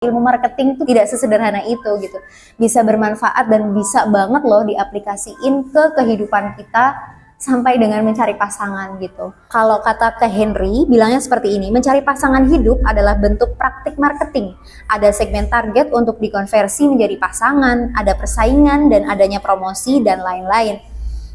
ilmu marketing itu tidak sesederhana itu gitu. Bisa bermanfaat dan bisa banget loh diaplikasiin ke kehidupan kita sampai dengan mencari pasangan gitu. Kalau kata Kak Henry bilangnya seperti ini, mencari pasangan hidup adalah bentuk praktik marketing. Ada segmen target untuk dikonversi menjadi pasangan, ada persaingan dan adanya promosi dan lain-lain.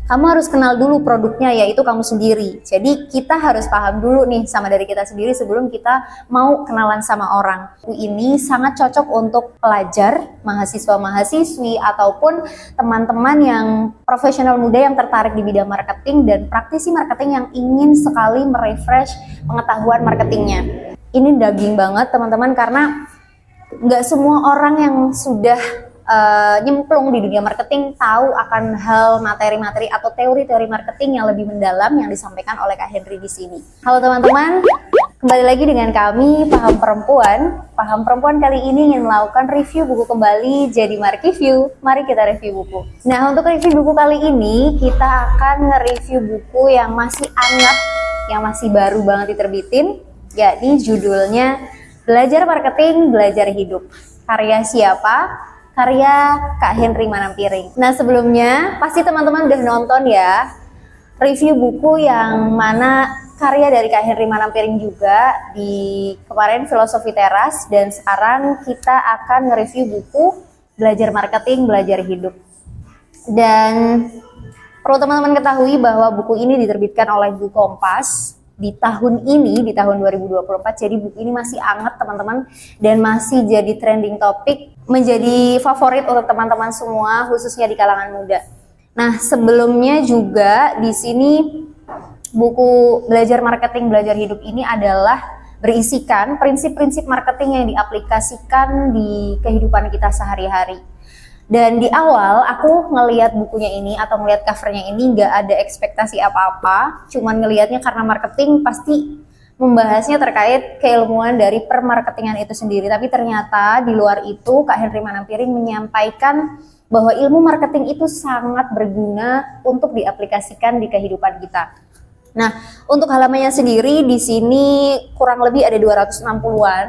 Kamu harus kenal dulu produknya, yaitu kamu sendiri. Jadi kita harus paham dulu nih sama dari kita sendiri sebelum kita mau kenalan sama orang. Ini sangat cocok untuk pelajar, mahasiswa-mahasiswi, ataupun teman-teman yang profesional muda yang tertarik di bidang marketing dan praktisi marketing yang ingin sekali merefresh pengetahuan marketingnya. Ini daging banget teman-teman, karena nggak semua orang yang sudah nyemplung di dunia marketing tahu akan hal materi-materi atau teori-teori marketing yang lebih mendalam yang disampaikan oleh Kak Henry di sini. Halo teman-teman, kembali lagi dengan kami Paham Perempuan. Paham Perempuan kali ini ingin melakukan review buku kembali, jadi Markiview. Mari kita review buku. Nah, untuk review buku kali ini kita akan nge-review buku yang masih hangat, yang masih baru banget diterbitin, yakni judulnya Belajar Marketing, Belajar Hidup. Karya siapa? Karya Kak Henry Manampiring. Nah, sebelumnya pasti teman-teman udah nonton ya review buku yang mana karya dari Kak Henry Manampiring juga di kemarin Filosofi Teras, dan sekarang kita akan nge-review buku Belajar Marketing, Belajar Hidup. Dan perlu teman-teman ketahui bahwa buku ini diterbitkan oleh Buku Kompas di tahun ini, di tahun 2024. Jadi buku ini masih hangat teman-teman dan masih jadi trending topik, menjadi favorit untuk teman-teman semua, khususnya di kalangan muda. Nah, sebelumnya juga di sini buku Belajar Marketing, Belajar Hidup ini adalah berisikan prinsip-prinsip marketing yang diaplikasikan di kehidupan kita sehari-hari. Dan di awal aku ngelihat bukunya ini atau ngelihat covernya ini nggak ada ekspektasi apa-apa, cuman ngelihatnya karena marketing pasti membahasnya terkait keilmuan dari permarketingan itu sendiri. Tapi ternyata di luar itu Kak Henry Manampiring menyampaikan bahwa ilmu marketing itu sangat berguna untuk diaplikasikan di kehidupan kita. Nah, untuk halamannya sendiri di sini kurang lebih ada 260-an,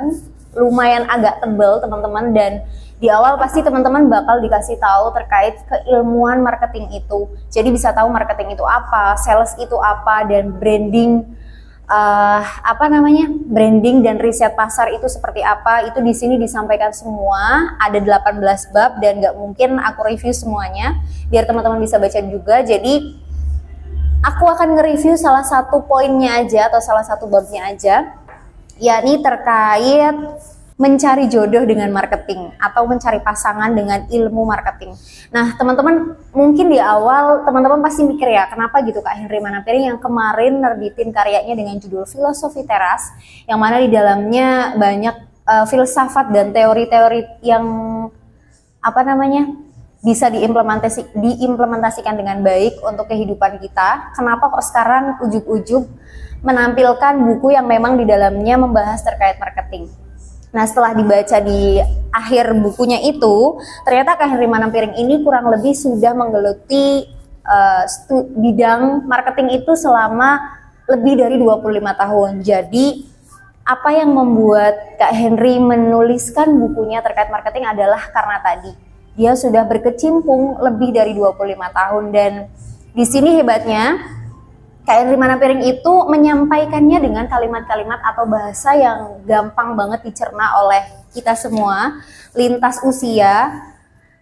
lumayan agak tebal teman-teman, dan di awal pasti teman-teman bakal dikasih tahu terkait keilmuan marketing itu. Jadi bisa tahu marketing itu apa, sales itu apa, dan branding branding dan riset pasar itu seperti apa. Itu di sini disampaikan semua. Ada 18 bab dan nggak mungkin aku review semuanya biar teman-teman bisa baca juga. Jadi aku akan nge-review salah satu poinnya aja atau salah satu babnya aja, yakni terkait mencari jodoh dengan marketing atau mencari pasangan dengan ilmu marketing. Nah, teman-teman mungkin di awal teman-teman pasti mikir ya, kenapa gitu Kak Henry Manampiring yang kemarin nerbitin karyanya dengan judul Filosofi Teras, yang mana di dalamnya banyak filsafat dan teori-teori yang bisa diimplementasikan dengan baik untuk kehidupan kita. Kenapa kok sekarang ujug-ujug menampilkan buku yang memang di dalamnya membahas terkait marketing? Nah, setelah dibaca di akhir bukunya itu, ternyata Kak Henry Manampiring ini kurang lebih sudah menggeluti bidang marketing itu selama lebih dari 25 tahun. Jadi, apa yang membuat Kak Henry menuliskan bukunya terkait marketing adalah karena tadi dia sudah berkecimpung lebih dari 25 tahun, dan di sini hebatnya Kak Henry Manampiring itu menyampaikannya dengan kalimat-kalimat atau bahasa yang gampang banget dicerna oleh kita semua, lintas usia.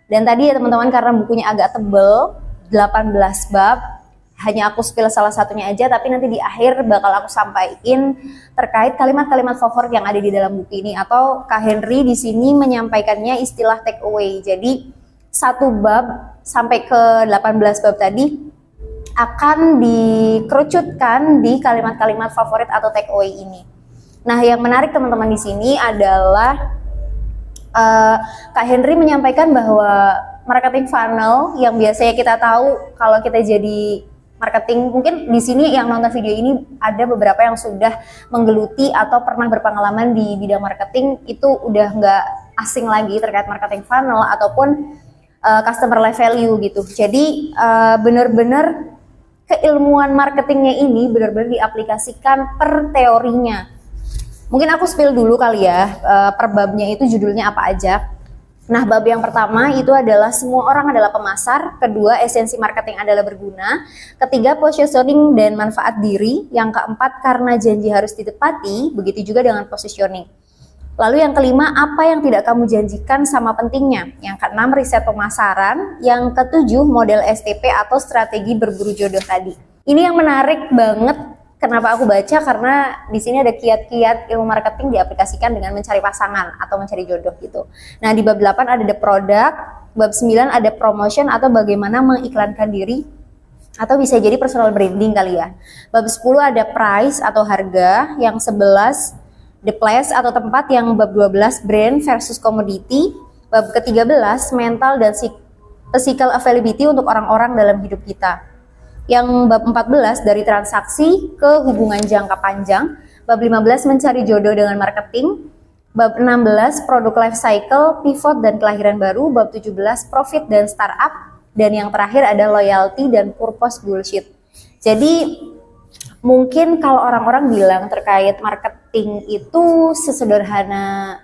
Dan tadi ya teman-teman, karena bukunya agak tebel, 18 bab, hanya aku spill salah satunya aja, tapi nanti di akhir bakal aku sampaikan terkait kalimat-kalimat favorit yang ada di dalam buku ini, atau Kak Henry di sini menyampaikannya istilah take away. Jadi satu bab sampai ke 18 bab tadi akan dikerucutkan di kalimat-kalimat favorit atau take away ini. Nah, yang menarik teman-teman di sini adalah Kak Henry menyampaikan bahwa marketing funnel yang biasanya kita tahu kalau kita jadi marketing, mungkin di sini yang nonton video ini ada beberapa yang sudah menggeluti atau pernah berpengalaman di bidang marketing, itu udah nggak asing lagi terkait marketing funnel ataupun customer life value gitu. Jadi benar-benar keilmuan marketingnya ini benar-benar diaplikasikan per teorinya. Mungkin aku spill dulu kali ya, per babnya itu judulnya apa aja. Nah, bab yang pertama itu adalah semua orang adalah pemasar, kedua esensi marketing adalah berguna, ketiga positioning dan manfaat diri, yang keempat karena janji harus ditepati, begitu juga dengan positioning. Lalu yang kelima, apa yang tidak kamu janjikan sama pentingnya. Yang keenam, riset pemasaran. Yang ketujuh, model STP atau strategi berburu jodoh tadi. Ini yang menarik banget. Kenapa aku baca? Karena di sini ada kiat-kiat ilmu marketing diaplikasikan dengan mencari pasangan atau mencari jodoh gitu. Nah, di bab 8 ada the product, bab 9 ada promotion atau bagaimana mengiklankan diri, atau bisa jadi personal branding kali ya. Bab 10 ada price atau harga, yang 11 the place atau tempat, yang bab 12 brand versus commodity, bab ke-13 mental dan physical availability untuk orang-orang dalam hidup kita. Yang bab 14 dari transaksi ke hubungan jangka panjang, bab 15 mencari jodoh dengan marketing, bab 16 produk life cycle, pivot dan kelahiran baru, bab 17 profit dan startup, dan yang terakhir ada loyalty dan purpose bullshit. Jadi mungkin kalau orang-orang bilang terkait marketing itu sesederhana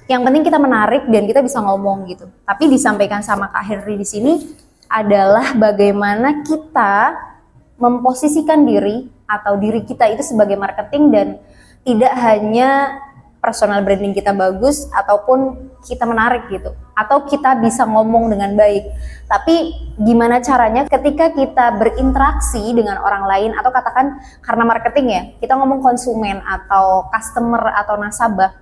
yang penting kita menarik dan kita bisa ngomong gitu. Tapi disampaikan sama Kak Henry di sini adalah bagaimana kita memposisikan diri atau diri kita itu sebagai marketing, dan tidak hanya personal branding kita bagus ataupun kita menarik gitu, atau kita bisa ngomong dengan baik, tapi gimana caranya ketika kita berinteraksi dengan orang lain, atau katakan karena marketing ya, kita ngomong konsumen atau customer atau nasabah,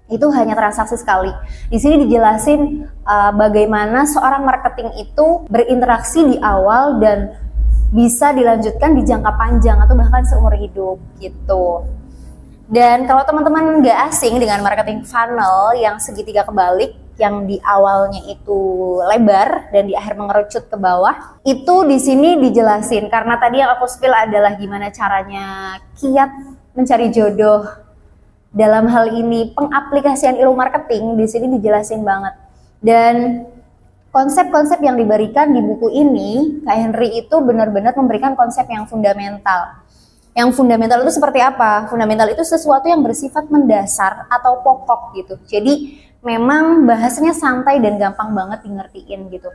itu hanya transaksi sekali. Di sini dijelasin bagaimana seorang marketing itu berinteraksi di awal dan bisa dilanjutkan di jangka panjang atau bahkan seumur hidup gitu. Dan kalau teman-teman nggak asing dengan marketing funnel yang segitiga kebalik, yang di awalnya itu lebar dan di akhir mengerucut ke bawah, itu di sini dijelasin. Karena tadi yang aku spill adalah gimana caranya kiat mencari jodoh. Dalam hal ini pengaplikasian ilmu marketing di sini dijelasin banget. Dan konsep-konsep yang diberikan di buku ini, Kak Henry itu benar-benar memberikan konsep yang fundamental. Yang fundamental itu seperti apa? Fundamental itu sesuatu yang bersifat mendasar atau pokok gitu. Jadi memang bahasanya santai dan gampang banget dingertiin gitu.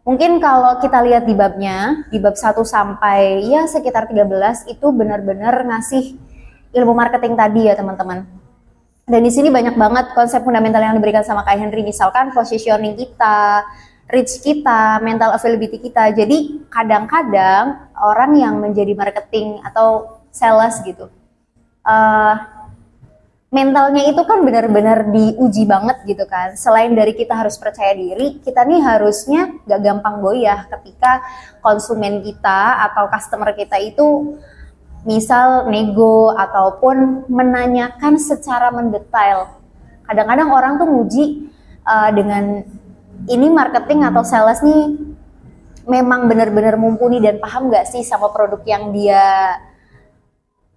Mungkin kalau kita lihat di babnya, di bab 1 sampai ya sekitar 13 itu benar-benar ngasih ilmu marketing tadi ya teman-teman. Dan di sini banyak banget konsep fundamental yang diberikan sama Kak Henry, misalkan positioning kita, reach kita, mental availability kita. Jadi kadang-kadang orang yang menjadi marketing atau sales gitu, mentalnya itu kan benar-benar diuji banget gitu kan. Selain dari kita harus percaya diri, kita nih harusnya gak gampang goyah ketika konsumen kita atau customer kita itu misal nego ataupun menanyakan secara mendetail. Kadang-kadang orang tuh nguji dengan ini marketing atau sales nih memang benar-benar mumpuni dan paham gak sih sama produk yang dia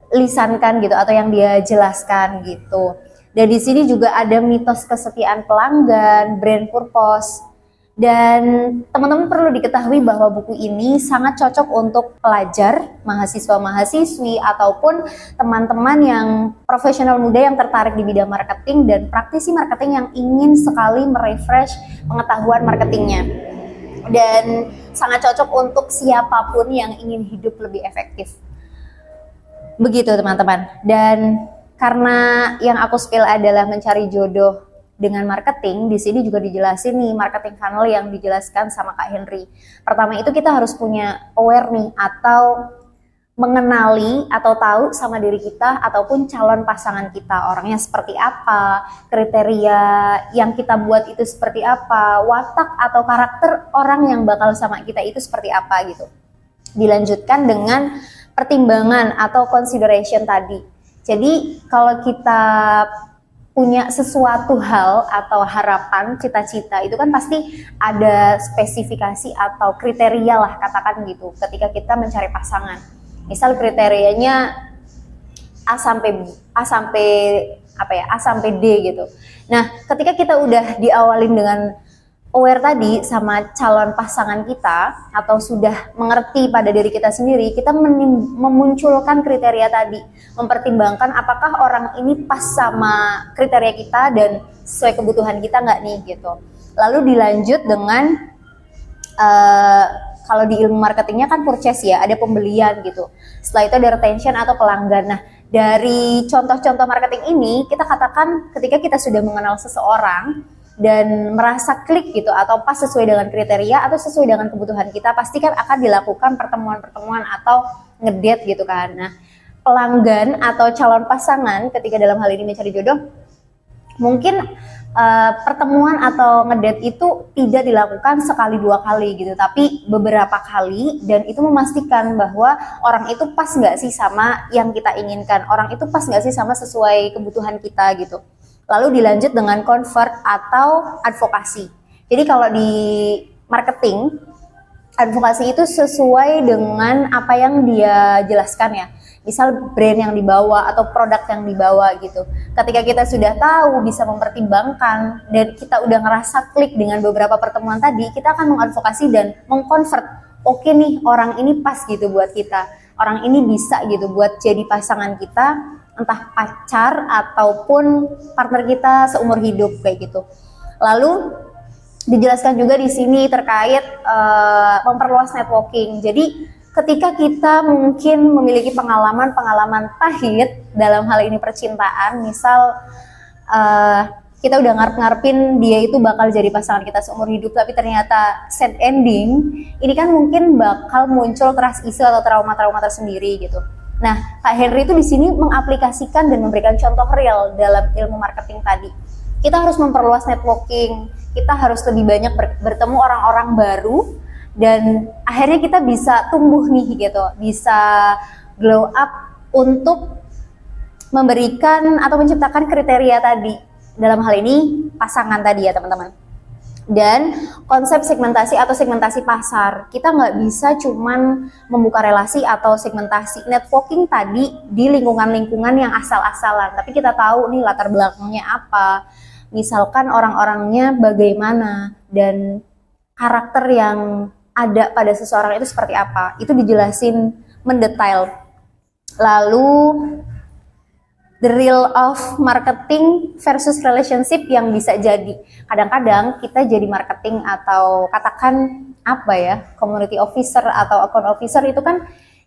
lisankan gitu atau yang dia jelaskan gitu. Dan di sini juga ada mitos kesetiaan pelanggan, brand purpose. Dan teman-teman perlu diketahui bahwa buku ini sangat cocok untuk pelajar, mahasiswa-mahasiswi, ataupun teman-teman yang profesional muda yang tertarik di bidang marketing dan praktisi marketing yang ingin sekali merefresh pengetahuan marketingnya. Dan sangat cocok untuk siapapun yang ingin hidup lebih efektif. Begitu teman-teman. Dan karena yang aku spill adalah mencari jodoh dengan marketing, di sini juga dijelasin nih marketing funnel yang dijelaskan sama Kak Henry. Pertama itu kita harus punya aware nih atau mengenali atau tahu sama diri kita ataupun calon pasangan kita, orangnya seperti apa, kriteria yang kita buat itu seperti apa, watak atau karakter orang yang bakal sama kita itu seperti apa gitu. Dilanjutkan dengan pertimbangan atau consideration tadi. Jadi kalau kita punya sesuatu hal atau harapan, cita-cita, itu kan pasti ada spesifikasi atau kriteria lah katakan gitu ketika kita mencari pasangan. Misal kriterianya A sampai D gitu. Nah, ketika kita udah diawalin dengan aware tadi sama calon pasangan kita atau sudah mengerti pada diri kita sendiri, kita memunculkan kriteria tadi, mempertimbangkan apakah orang ini pas sama kriteria kita dan sesuai kebutuhan kita nggak nih gitu. Lalu dilanjut dengan kalau di ilmu marketingnya kan purchase ya, ada pembelian gitu. Setelah itu ada retention atau pelanggan. Nah, dari contoh-contoh marketing ini, kita katakan ketika kita sudah mengenal seseorang dan merasa klik gitu atau pas sesuai dengan kriteria atau sesuai dengan kebutuhan kita, pasti kan akan dilakukan pertemuan-pertemuan atau ngedate gitu kan. Nah, pelanggan atau calon pasangan ketika dalam hal ini mencari jodoh, mungkin pertemuan atau ngedate itu tidak dilakukan sekali dua kali gitu, tapi beberapa kali, dan itu memastikan bahwa orang itu pas nggak sih sama yang kita inginkan, orang itu pas nggak sih sama sesuai kebutuhan kita gitu. Lalu dilanjut dengan convert atau advokasi. Jadi kalau di marketing, advokasi itu sesuai dengan apa yang dia jelaskan ya. Misal brand yang dibawa atau produk yang dibawa gitu. Ketika kita sudah tahu, bisa mempertimbangkan, dan kita udah ngerasa klik dengan beberapa pertemuan tadi, kita akan mengadvokasi dan mengkonvert. Oke nih, orang ini pas gitu buat kita. Orang ini bisa gitu buat jadi pasangan kita, entah pacar ataupun partner kita seumur hidup kayak gitu. Lalu dijelaskan juga di sini terkait memperluas networking. Jadi ketika kita mungkin memiliki pengalaman pahit dalam hal ini percintaan, misal kita udah ngarep-ngarepin dia itu bakal jadi pasangan kita seumur hidup, tapi ternyata sad ending, ini kan mungkin bakal muncul trust issue atau trauma-trauma tersendiri gitu. Nah, Kak Henry itu di sini mengaplikasikan dan memberikan contoh real dalam ilmu marketing tadi. Kita harus memperluas networking, kita harus lebih banyak bertemu orang-orang baru, dan akhirnya kita bisa tumbuh nih gitu, bisa glow up untuk memberikan atau menciptakan kriteria tadi, dalam hal ini pasangan tadi ya teman-teman. Dan konsep segmentasi atau segmentasi pasar, kita nggak bisa cuman membuka relasi atau segmentasi networking tadi di lingkungan-lingkungan yang asal-asalan, tapi kita tahu nih latar belakangnya apa, misalkan orang-orangnya bagaimana, dan karakter yang ada pada seseorang itu seperti apa, itu dijelasin mendetail. Lalu the real of marketing versus relationship yang bisa jadi. Kadang-kadang kita jadi marketing atau katakan apa ya, community officer atau account officer, itu kan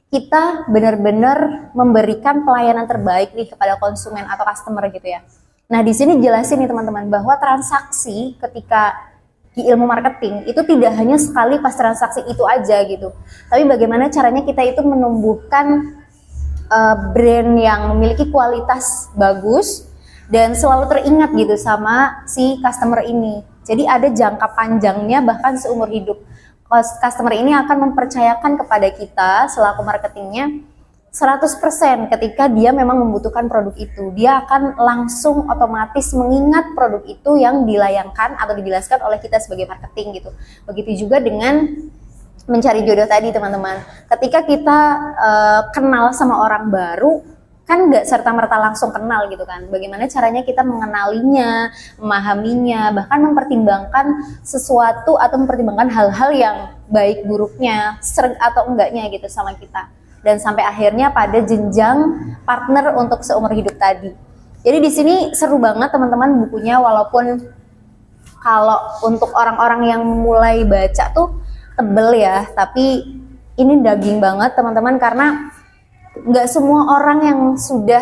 kita benar-benar memberikan pelayanan terbaik nih kepada konsumen atau customer gitu ya. Nah, di sini jelasin nih teman-teman bahwa transaksi ketika di ilmu marketing itu tidak hanya sekali pas transaksi itu aja gitu, tapi bagaimana caranya kita itu menumbuhkan brand yang memiliki kualitas bagus dan selalu teringat gitu sama si customer ini. Jadi ada jangka panjangnya, bahkan seumur hidup. Customer ini akan mempercayakan kepada kita selaku marketingnya 100% ketika dia memang membutuhkan produk itu. Dia akan langsung otomatis mengingat produk itu yang dilayangkan atau dijelaskan oleh kita sebagai marketing gitu. Begitu juga dengan mencari jodoh tadi teman-teman. Ketika kita kenal sama orang baru, kan nggak serta-merta langsung kenal gitu kan. Bagaimana caranya kita mengenalinya, memahaminya, bahkan mempertimbangkan sesuatu atau mempertimbangkan hal-hal yang baik buruknya, sering atau enggaknya gitu sama kita. Dan sampai akhirnya pada jenjang partner untuk seumur hidup tadi. Jadi di sini seru banget teman-teman bukunya, walaupun kalau untuk orang-orang yang mulai baca tuh tebel ya, tapi ini daging banget teman-teman, karena nggak semua orang yang sudah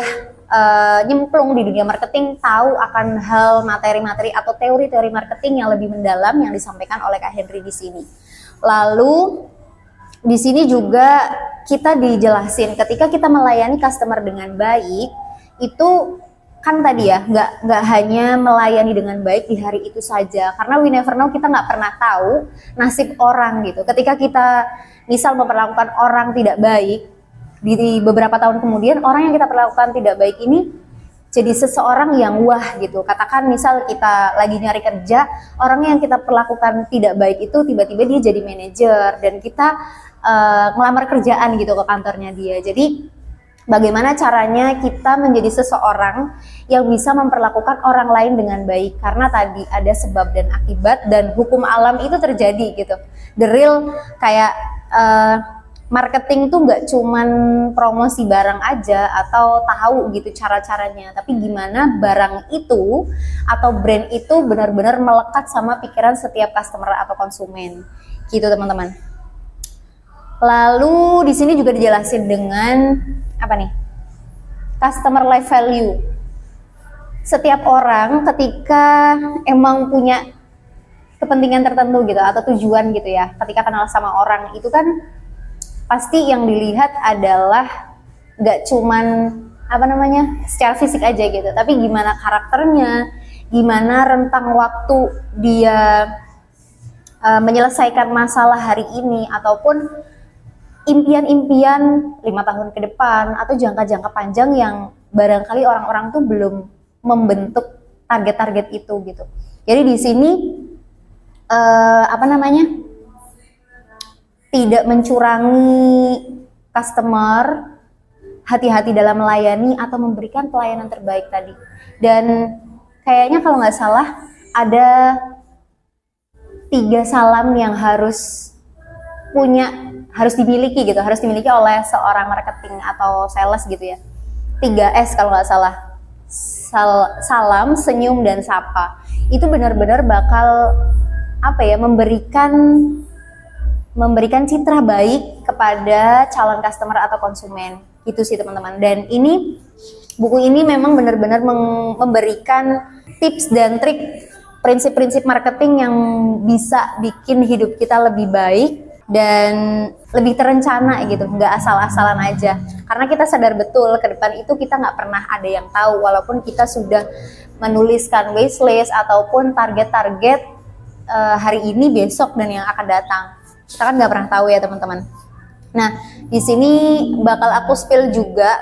nyemplung di dunia marketing tahu akan hal materi-materi atau teori-teori marketing yang lebih mendalam yang disampaikan oleh Kak Henry di sini. Lalu di sini juga kita dijelasin ketika kita melayani customer dengan baik, itu kan tadi ya, nggak hanya melayani dengan baik di hari itu saja, karena we never know, kita nggak pernah tahu nasib orang gitu. Ketika kita misal memperlakukan orang tidak baik, di beberapa tahun kemudian orang yang kita perlakukan tidak baik ini jadi seseorang yang wah gitu. Katakan misal kita lagi nyari kerja, orang yang kita perlakukan tidak baik itu tiba-tiba dia jadi manajer dan kita ngelamar kerjaan gitu ke kantornya dia. Jadi Bagaimana caranya kita menjadi seseorang yang bisa memperlakukan orang lain dengan baik, karena tadi ada sebab dan akibat dan hukum alam itu terjadi gitu. The real kayak marketing tuh nggak cuman promosi barang aja atau tahu gitu cara-caranya, tapi gimana barang itu atau brand itu benar-benar melekat sama pikiran setiap customer atau konsumen gitu teman-teman. Lalu di sini juga dijelasin dengan apa nih? Customer life value. Setiap orang ketika emang punya kepentingan tertentu gitu atau tujuan gitu ya, ketika kenal sama orang itu kan pasti yang dilihat adalah gak cuman secara fisik aja gitu, tapi gimana karakternya, gimana rentang waktu dia menyelesaikan masalah hari ini, ataupun impian-impian 5 tahun ke depan atau jangka-jangka panjang yang barangkali orang-orang tuh belum membentuk target-target itu gitu. Jadi di sini tidak mencurangi customer, hati-hati dalam melayani atau memberikan pelayanan terbaik tadi. Dan kayaknya kalau nggak salah ada 3 salam yang harus dimiliki gitu, harus dimiliki oleh seorang marketing atau sales gitu ya. 3S kalau nggak salah. Salam, senyum, dan sapa. Itu benar-benar bakal memberikan citra baik kepada calon customer atau konsumen. Itu sih teman-teman. Dan buku ini memang benar-benar memberikan tips dan trik, prinsip-prinsip marketing yang bisa bikin hidup kita lebih baik dan lebih terencana gitu, nggak asal-asalan aja. Karena kita sadar betul ke depan itu kita nggak pernah ada yang tahu, walaupun kita sudah menuliskan wishlist ataupun target-target hari ini, besok, dan yang akan datang. Kita kan nggak pernah tahu ya teman-teman. Nah, di sini bakal aku spill juga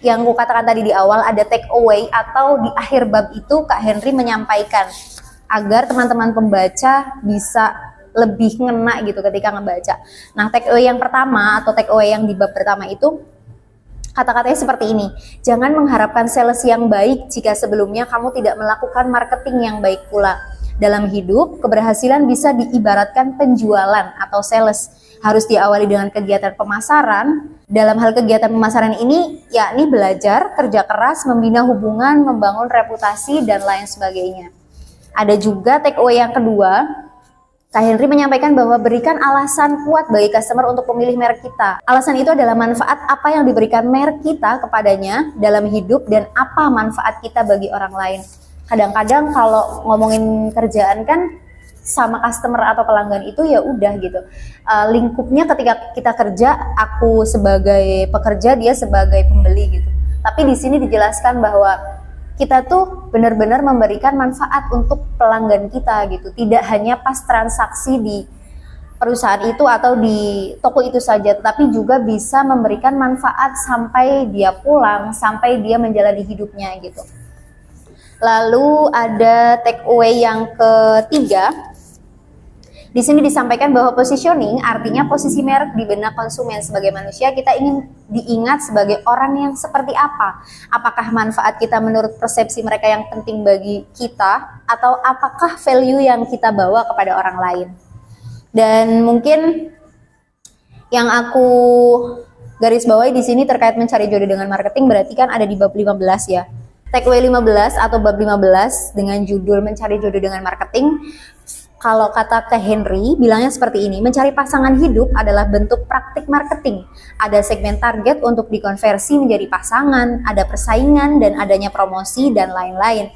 yang aku katakan tadi di awal, ada take away atau di akhir bab itu Kak Henry menyampaikan agar teman-teman pembaca bisa lebih ngena gitu ketika ngebaca. Nah, take away yang pertama atau take away yang di bab pertama itu kata-katanya seperti ini. Jangan mengharapkan sales yang baik jika sebelumnya kamu tidak melakukan marketing yang baik pula. Dalam hidup, keberhasilan bisa diibaratkan penjualan atau sales. Harus diawali dengan kegiatan pemasaran. Dalam hal kegiatan pemasaran ini, yakni belajar, kerja keras, membina hubungan, membangun reputasi, dan lain sebagainya. Ada juga take away yang kedua. Kak Henry menyampaikan bahwa berikan alasan kuat bagi customer untuk memilih merek kita. Alasan itu adalah manfaat apa yang diberikan merek kita kepadanya dalam hidup dan apa manfaat kita bagi orang lain. Kadang-kadang kalau ngomongin kerjaan kan sama customer atau pelanggan itu ya udah gitu. Lingkupnya ketika kita kerja, aku sebagai pekerja, dia sebagai pembeli gitu. Tapi di sini dijelaskan bahwa kita tuh benar-benar memberikan manfaat untuk pelanggan kita gitu. Tidak hanya pas transaksi di perusahaan itu atau di toko itu saja, tetapi juga bisa memberikan manfaat sampai dia pulang, sampai dia menjalani hidupnya gitu. Lalu ada take away yang ketiga. Di sini disampaikan bahwa positioning artinya posisi merek di benak konsumen. Sebagai manusia kita ingin diingat sebagai orang yang seperti apa? Apakah manfaat kita menurut persepsi mereka yang penting bagi kita, atau apakah value yang kita bawa kepada orang lain? Dan mungkin yang aku garis bawahi di sini terkait mencari jodoh dengan marketing berarti kan ada di bab 15 ya. Take away 15 atau bab 15 dengan judul mencari jodoh dengan marketing. Kalau kata Kak Henry, bilangnya seperti ini, mencari pasangan hidup adalah bentuk praktik marketing. Ada segmen target untuk dikonversi menjadi pasangan, ada persaingan dan adanya promosi dan lain-lain.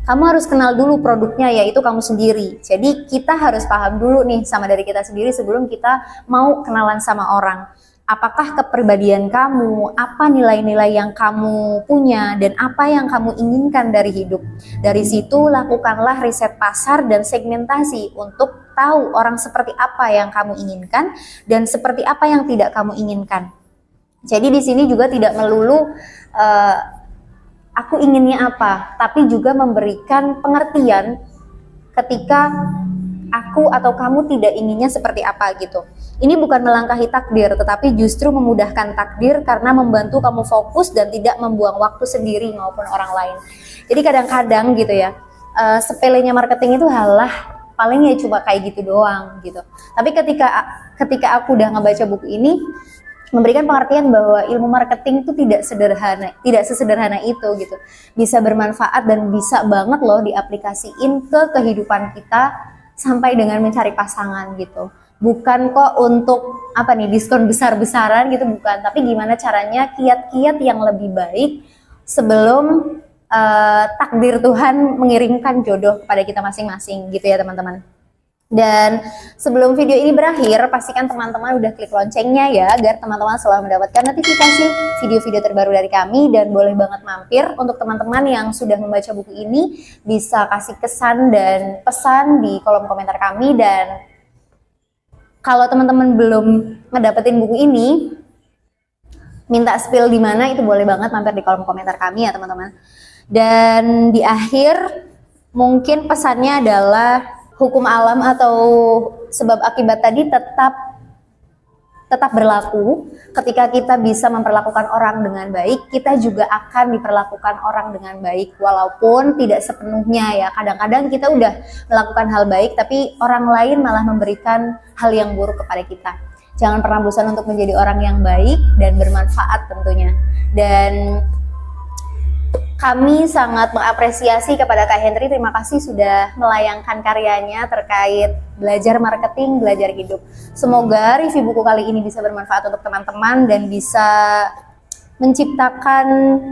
Kamu harus kenal dulu produknya, yaitu kamu sendiri. Jadi kita harus paham dulu nih sama dari kita sendiri sebelum kita mau kenalan sama orang. Apakah kepribadian kamu, apa nilai-nilai yang kamu punya, dan apa yang kamu inginkan dari hidup. Dari situ lakukanlah riset pasar dan segmentasi untuk tahu orang seperti apa yang kamu inginkan dan seperti apa yang tidak kamu inginkan. Jadi di sini juga tidak melulu aku inginnya apa, tapi juga memberikan pengertian ketika aku atau kamu tidak inginnya seperti apa gitu. Ini bukan melangkahi takdir, tetapi justru memudahkan takdir karena membantu kamu fokus dan tidak membuang waktu sendiri maupun orang lain. Jadi kadang-kadang gitu ya, sepelenya marketing itu halah paling ya cuma kayak gitu doang gitu. Tapi ketika aku udah ngebaca buku ini, memberikan pengertian bahwa ilmu marketing itu tidak sesederhana itu gitu. Bisa bermanfaat dan bisa banget loh diaplikasiin ke kehidupan kita sampai dengan mencari pasangan gitu. Bukan kok untuk apa nih diskon besar-besaran gitu, bukan. Tapi gimana caranya kiat-kiat yang lebih baik sebelum takdir Tuhan mengirimkan jodoh kepada kita masing-masing gitu ya teman-teman. Dan sebelum video ini berakhir, pastikan teman-teman udah klik loncengnya ya, agar teman-teman selalu mendapatkan notifikasi video-video terbaru dari kami. Dan boleh banget mampir untuk teman-teman yang sudah membaca buku ini, bisa kasih kesan dan pesan di kolom komentar kami. Dan kalau teman-teman belum ngedapetin buku ini, minta spill di mana, itu boleh banget mampir di kolom komentar kami ya teman-teman. Dan di akhir, mungkin pesannya adalah hukum alam atau sebab akibat tadi tetap berlaku. Ketika kita bisa memperlakukan orang dengan baik, kita juga akan diperlakukan orang dengan baik, walaupun tidak sepenuhnya ya. Kadang-kadang kita udah melakukan hal baik tapi orang lain malah memberikan hal yang buruk kepada kita. Jangan pernah bosan untuk menjadi orang yang baik dan bermanfaat tentunya. Dan kami sangat mengapresiasi kepada Kak Henry. Terima kasih sudah melayangkan karyanya terkait belajar marketing, belajar hidup. Semoga review buku kali ini bisa bermanfaat untuk teman-teman dan bisa menciptakan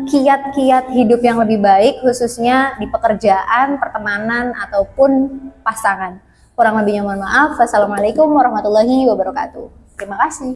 kiat-kiat hidup yang lebih baik, khususnya di pekerjaan, pertemanan, ataupun pasangan. Kurang lebihnya mohon maaf. Wassalamualaikum warahmatullahi wabarakatuh. Terima kasih.